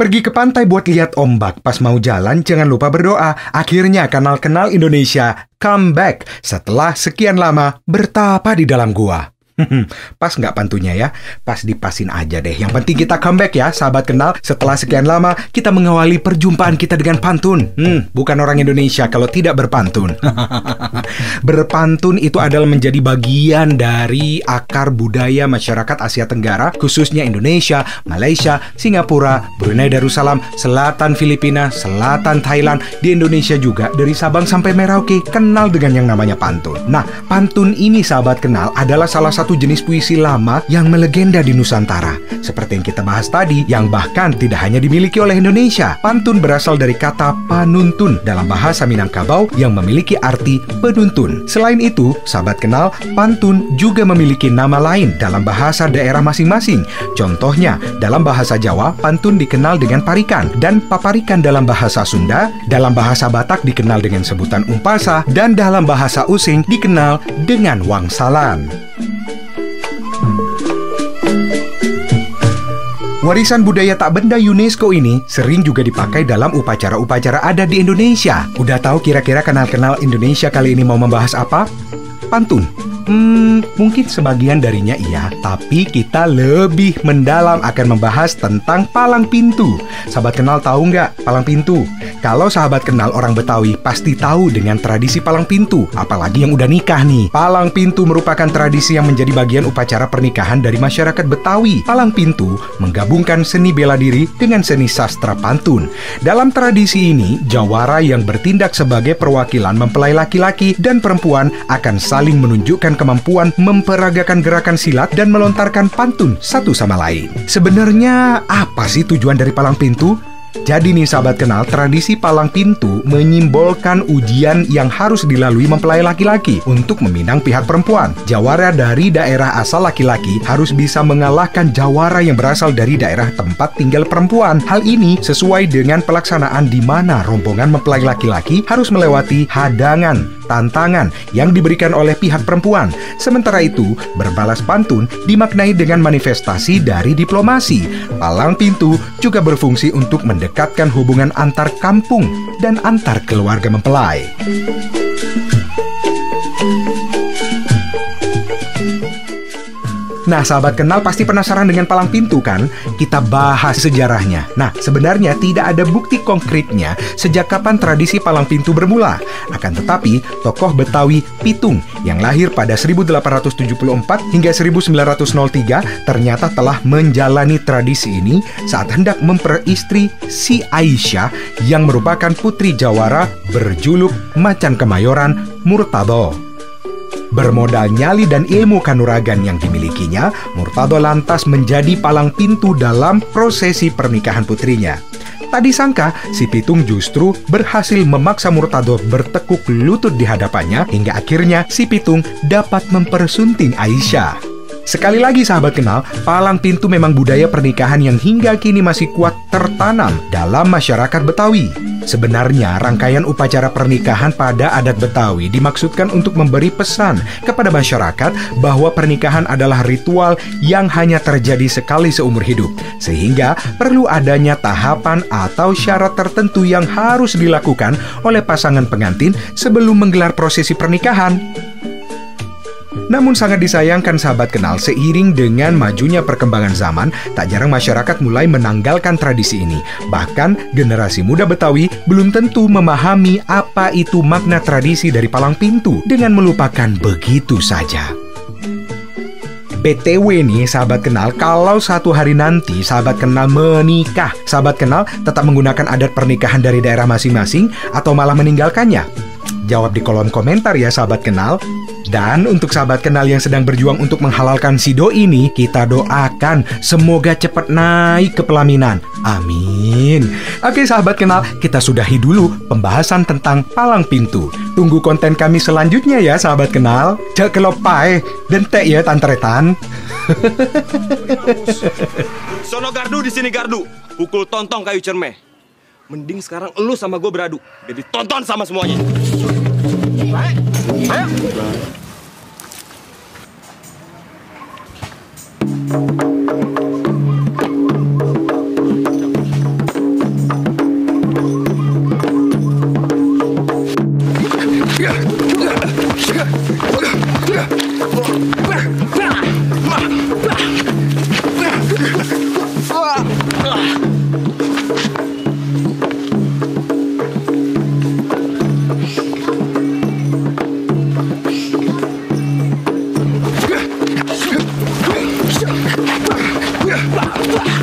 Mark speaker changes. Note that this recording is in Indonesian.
Speaker 1: Pergi ke pantai buat lihat ombak, pas mau jalan jangan lupa berdoa. Akhirnya Kenal-Kenal Indonesia comeback setelah sekian lama bertapa di dalam gua. Pas nggak pantunya ya? Pas dipasin aja deh. Yang penting kita comeback ya, sahabat kenal. Setelah sekian lama, kita mengawali perjumpaan kita dengan pantun. Bukan orang Indonesia kalau tidak berpantun. Berpantun itu adalah menjadi bagian dari akar budaya masyarakat Asia Tenggara, khususnya Indonesia, Malaysia, Singapura, Brunei Darussalam, Selatan Filipina, Selatan Thailand. Di Indonesia juga, dari Sabang sampai Merauke, kenal dengan yang namanya pantun. Nah, pantun ini sahabat kenal adalah salah satu jenis puisi lama yang melegenda di Nusantara. Seperti yang kita bahas tadi, yang bahkan tidak hanya dimiliki oleh Indonesia. Pantun berasal dari kata panuntun dalam bahasa Minangkabau yang memiliki arti penuntun. Selain itu, sahabat kenal, pantun juga memiliki nama lain dalam bahasa daerah masing-masing. Contohnya, dalam bahasa Jawa, pantun dikenal dengan parikan, dan paparikan dalam bahasa Sunda, dalam bahasa Batak dikenal dengan sebutan umpasa, dan dalam bahasa Using dikenal dengan wangsalan. Warisan budaya tak benda UNESCO ini sering juga dipakai dalam upacara-upacara adat di Indonesia. Udah tahu kira-kira Kenal-Kenal Indonesia kali ini mau membahas apa? Pantun. Mungkin sebagian darinya iya, tapi kita lebih mendalam akan membahas tentang palang pintu. Sahabat kenal tahu nggak palang pintu? Kalau sahabat kenal orang Betawi pasti tahu dengan tradisi palang pintu, apalagi yang udah nikah nih. Palang pintu merupakan tradisi yang menjadi bagian upacara pernikahan dari masyarakat Betawi. Palang pintu menggabungkan seni bela diri dengan seni sastra pantun. Dalam tradisi ini, jawara yang bertindak sebagai perwakilan mempelai laki-laki dan perempuan akan saling menunjukkan kemampuan memperagakan gerakan silat dan melontarkan pantun satu sama lain. Sebenarnya apa sih tujuan dari palang pintu? Jadi nih sahabat kenal, tradisi palang pintu menyimbolkan ujian yang harus dilalui mempelai laki-laki untuk meminang pihak perempuan. Jawara dari daerah asal laki-laki harus bisa mengalahkan jawara yang berasal dari daerah tempat tinggal perempuan. Hal ini sesuai dengan pelaksanaan di mana rombongan mempelai laki-laki harus melewati hadangan, tantangan yang diberikan oleh pihak perempuan. Sementara itu, berbalas pantun dimaknai dengan manifestasi dari diplomasi. Palang pintu juga berfungsi untuk mendekatkan hubungan antar kampung dan antar keluarga mempelai. Nah, sahabat kenal pasti penasaran dengan palang pintu kan? Kita bahas sejarahnya. Nah, sebenarnya tidak ada bukti konkretnya sejak kapan tradisi palang pintu bermula. Akan tetapi, tokoh Betawi Pitung yang lahir pada 1874 hingga 1903 ternyata telah menjalani tradisi ini saat hendak memperistri si Aisyah yang merupakan putri jawara berjuluk Macan Kemayoran Murtado. Bermodal nyali dan ilmu kanuragan yang dimilikinya, Murtado lantas menjadi palang pintu dalam prosesi pernikahan putrinya. Tak disangka, si Pitung justru berhasil memaksa Murtado bertekuk lutut di hadapannya hingga akhirnya si Pitung dapat mempersunting Aisyah. Sekali lagi sahabat kenal, palang pintu memang budaya pernikahan yang hingga kini masih kuat tertanam dalam masyarakat Betawi. Sebenarnya rangkaian upacara pernikahan pada adat Betawi dimaksudkan untuk memberi pesan kepada masyarakat bahwa pernikahan adalah ritual yang hanya terjadi sekali seumur hidup, sehingga perlu adanya tahapan atau syarat tertentu yang harus dilakukan oleh pasangan pengantin sebelum menggelar prosesi pernikahan. Namun sangat disayangkan sahabat kenal, seiring dengan majunya perkembangan zaman, tak jarang masyarakat mulai menanggalkan tradisi ini. Bahkan generasi muda Betawi belum tentu memahami apa itu makna tradisi dari palang pintu dengan melupakan begitu saja. BTW nih sahabat kenal, kalau satu hari nanti sahabat kenal menikah, sahabat kenal tetap menggunakan adat pernikahan dari daerah masing-masing atau malah meninggalkannya? Jawab di kolom komentar ya sahabat kenal. Dan untuk sahabat kenal yang sedang berjuang untuk menghalalkan si doi ini, kita doakan semoga cepat naik ke pelaminan. Amin. Oke sahabat kenal, kita sudahi dulu pembahasan tentang palang pintu. Tunggu konten kami selanjutnya ya sahabat kenal. Cek kelopai dan teh ya tantretan.
Speaker 2: Sono gardu di sini gardu. Pukul tontong kayu cermeh. Mending sekarang elu sama gue beradu. Jadi tonton sama semuanya. Ayo.
Speaker 3: Ah!